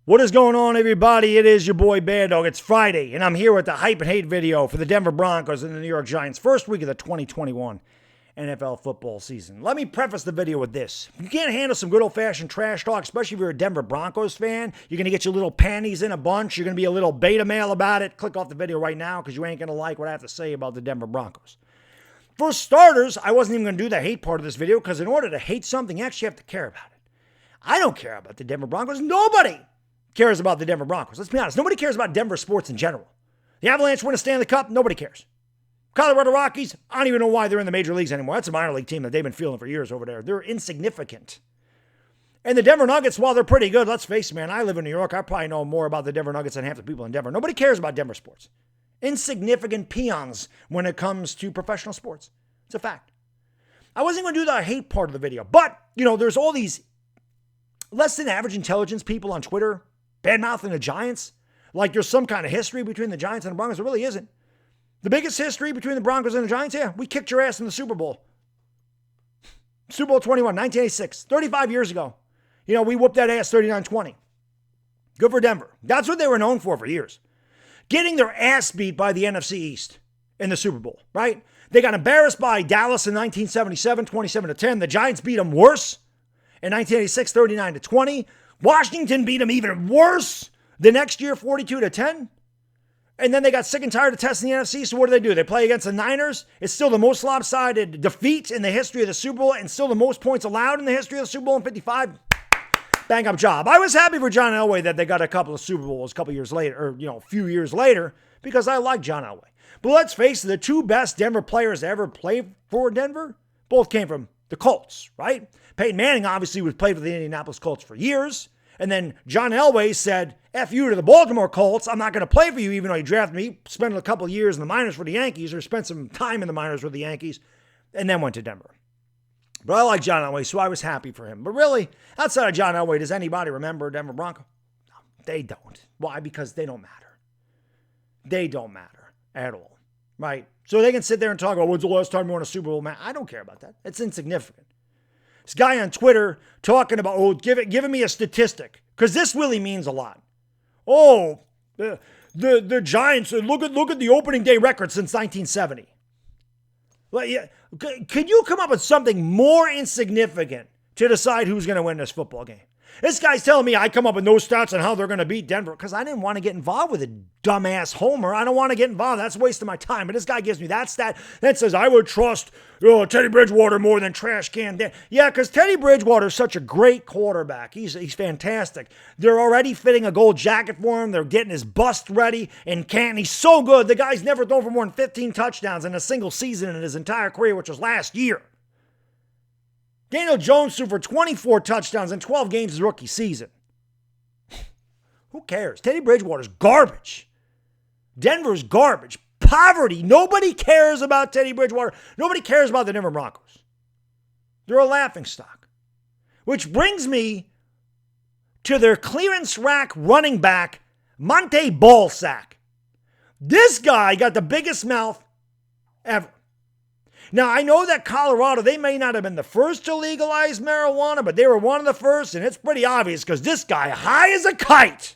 What is going on, everybody? It is your boy Baddog. It's Friday, and I'm here with the hype and hate video for the Denver Broncos and the New York Giants. First week of the 2021 NFL football season. Let me preface the video with this. You can't handle some good old-fashioned trash talk, especially if you're a Denver Broncos fan. You're going to get your little panties in a bunch. You're going to be a little beta male about it. Click off the video right now because you ain't going to like what I have to say about the Denver Broncos. For starters, I wasn't even going to do the hate part of this video because in order to hate something, you actually have to care about it. I don't care about the Denver Broncos. Nobody cares about the Denver Broncos. Let's be honest. Nobody cares about Denver sports in general. The Avalanche win a Stanley Cup. Nobody cares. Colorado Rockies, I don't even know why they're in the major leagues anymore. That's a minor league team that they've been fielding for years over there. They're insignificant. And the Denver Nuggets, while they're pretty good, let's face it, man, I live in New York. I probably know more about the Denver Nuggets than half the people in Denver. Nobody cares about Denver sports. Insignificant peons when it comes to professional sports. It's a fact. I wasn't going to do the hate part of the video, but, there's all these less than average intelligence people on Twitter bad-mouthing the Giants like there's some kind of history between the Giants and the Broncos. There really isn't. The biggest history between the Broncos and the Giants, yeah, we kicked your ass in the Super Bowl. Super Bowl 21, 1986, 35 years ago. We whooped that ass 39-20. Good for Denver. That's what they were known for years. Getting their ass beat by the NFC East in the Super Bowl, right? They got embarrassed by Dallas in 1977, 27-10. The Giants beat them worse in 1986, 39-20. Washington beat them even worse the next year, 42-10. And then they got sick and tired of testing the NFC. So what do? They play against the Niners. It's still the most lopsided defeat in the history of the Super Bowl and still the most points allowed in the history of the Super Bowl in 55. Bang up job. I was happy for John Elway that they got a couple of Super Bowls a couple years later, or, a few years later, because I like John Elway. But let's face it, the two best Denver players to ever play for Denver both came from the Colts, right? Peyton Manning obviously was played for the Indianapolis Colts for years. And then John Elway said, F you to the Baltimore Colts. I'm not going to play for you even though you drafted me. Spent a couple of years in the minors for the Yankees or spent some time in the minors with the Yankees and then went to Denver. But I like John Elway, so I was happy for him. But really, outside of John Elway, does anybody remember Denver Broncos? No, they don't. Why? Because they don't matter. They don't matter at all, right? So they can sit there and talk about when's the last time you won a Super Bowl, man. I don't care about that. It's insignificant. This guy on Twitter talking about, giving me a statistic, because this really means a lot. Oh, the Giants, look at the opening day record since 1970. Well, yeah, can you come up with something more insignificant to decide who's going to win this football game? This guy's telling me I come up with no stats on how they're going to beat Denver because I didn't want to get involved with a dumbass homer. I don't want to get involved. That's a waste of my time. But this guy gives me that stat that says I would trust Teddy Bridgewater more than trash can Dan. Yeah, because Teddy Bridgewater is such a great quarterback. He's fantastic. They're already fitting a gold jacket for him. They're getting his bust ready in Canton. He's so good. The guy's never thrown for more than 15 touchdowns in a single season in his entire career, which was last year. Daniel Jones threw for 24 touchdowns in 12 games his rookie season. Who cares? Teddy Bridgewater's garbage. Denver's garbage. Poverty. Nobody cares about Teddy Bridgewater. Nobody cares about the Denver Broncos. They're a laughingstock. Which brings me to their clearance rack running back, Monte Ballsack. This guy got the biggest mouth ever. Now, I know that Colorado, they may not have been the first to legalize marijuana, but they were one of the first, and it's pretty obvious because this guy, high as a kite,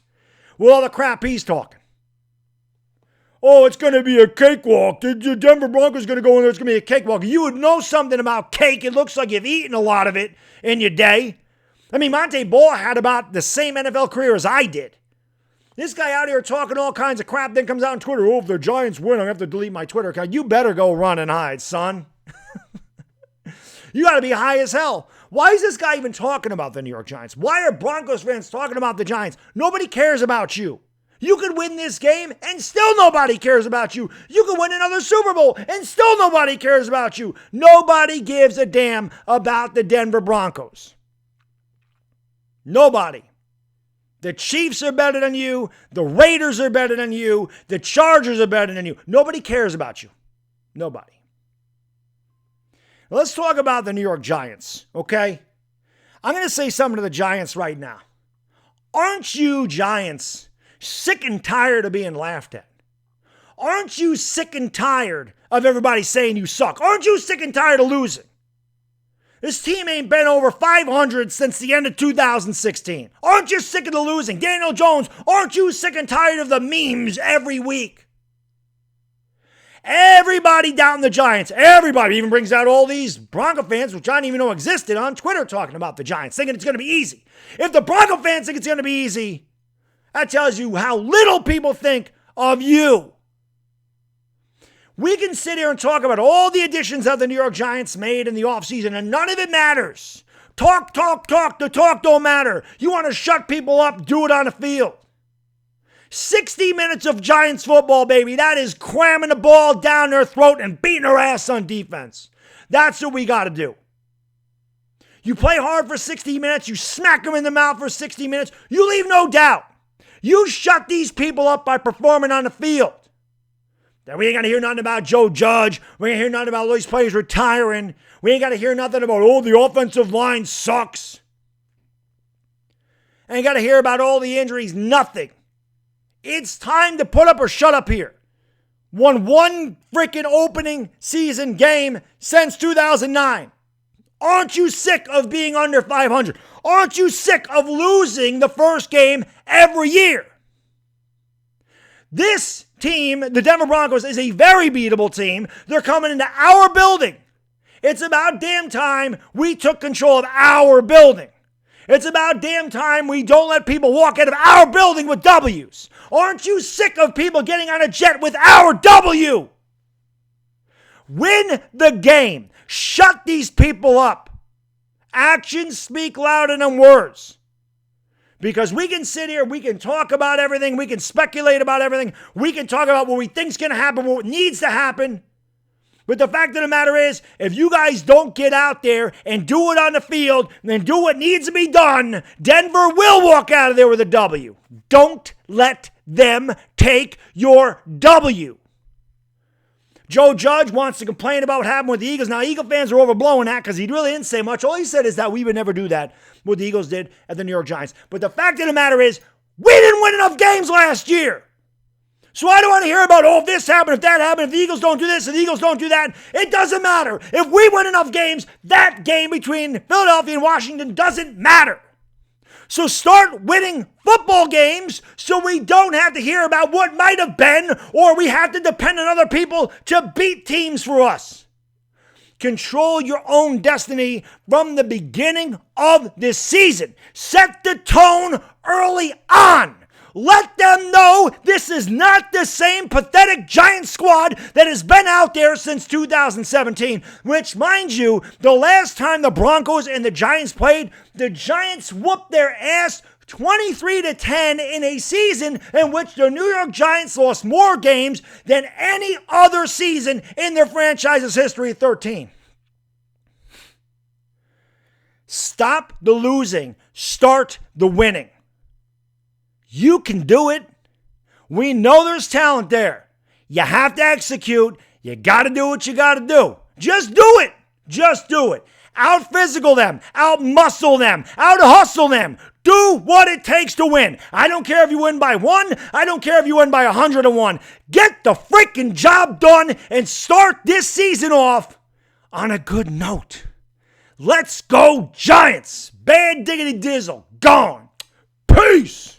with all the crap he's talking. Oh, it's going to be a cakewalk. The Denver Broncos going to go in there, it's going to be a cakewalk. You would know something about cake. It looks like you've eaten a lot of it in your day. I mean, Monte Ball had about the same NFL career as I did. This guy out here talking all kinds of crap, then comes out on Twitter, oh, if the Giants win, I have to delete my Twitter account. You better go run and hide, son. You got to be high as hell. Why is this guy even talking about the New York Giants? Why are Broncos fans talking about the Giants? Nobody cares about you. You could win this game and still nobody cares about you. You could win another Super Bowl and still nobody cares about you. Nobody gives a damn about the Denver Broncos. Nobody. The Chiefs are better than you. The Raiders are better than you. The Chargers are better than you. Nobody cares about you. Nobody. Let's talk about the New York Giants, okay? I'm going to say something to the Giants right now. Aren't you Giants sick and tired of being laughed at? Aren't you sick and tired of everybody saying you suck? Aren't you sick and tired of losing? This team ain't been over 500 since the end of 2016. Aren't you sick of the losing? Daniel Jones, aren't you sick and tired of the memes every week? Everybody down the Giants, everybody even brings out all these Bronco fans, which I didn't even know existed, on Twitter talking about the Giants, thinking it's going to be easy. If the Bronco fans think it's going to be easy, that tells you how little people think of you. We can sit here and talk about all the additions that the New York Giants made in the offseason, and none of it matters. Talk. The talk don't matter. You want to shut people up, do it on the field. 60 minutes of Giants football, baby. That is cramming the ball down their throat and beating their ass on defense. That's what we got to do. You play hard for 60 minutes. You smack them in the mouth for 60 minutes. You leave no doubt. You shut these people up by performing on the field. Then we ain't got to hear nothing about Joe Judge. We ain't hear nothing about all these players retiring. We ain't got to hear nothing about, the offensive line sucks. Ain't got to hear about all the injuries. Nothing. It's time to put up or shut up here. Won one freaking opening season game since 2009. Aren't you sick of being under 500? Aren't you sick of losing the first game every year? This team, the Denver Broncos, is a very beatable team. They're coming into our building. It's about damn time we took control of our building. It's about damn time we don't let people walk out of our building with W's. Aren't you sick of people getting on a jet with our W? Win the game. Shut these people up. Actions speak louder than words. Because we can sit here, we can talk about everything, we can speculate about everything, we can talk about what we think's going to happen, what needs to happen. But the fact of the matter is, if you guys don't get out there and do it on the field and do what needs to be done, Denver will walk out of there with a W. Don't let them take your W. Joe Judge wants to complain about what happened with the Eagles. Now, Eagle fans are overblowing that because he really didn't say much. All he said is that we would never do that, what the Eagles did at the New York Giants. But the fact of the matter is, we didn't win enough games last year. So I don't want to hear about, if this happened, if that happened, if the Eagles don't do this, if the Eagles don't do that. It doesn't matter. If we win enough games, that game between Philadelphia and Washington doesn't matter. So start winning football games so we don't have to hear about what might have been, or we have to depend on other people to beat teams for us. Control your own destiny from the beginning of this season. Set the tone early on. Let them know this is not the same pathetic Giants squad that has been out there since 2017, which, mind you, the last time the Broncos and the Giants played, the Giants whooped their ass 23-10 in a season in which the New York Giants lost more games than any other season in their franchise's history, 13. Stop the losing. Start the winning. You can do it. We know there's talent there. You have to execute. You got to do what you got to do. Just do it. Just do it. Out-physical them. Out-muscle them. Out-hustle them. Do what it takes to win. I don't care if you win by 1. I don't care if you win by 101. Get the freaking job done and start this season off on a good note. Let's go, Giants. Bad diggity dizzle. Gone. Peace.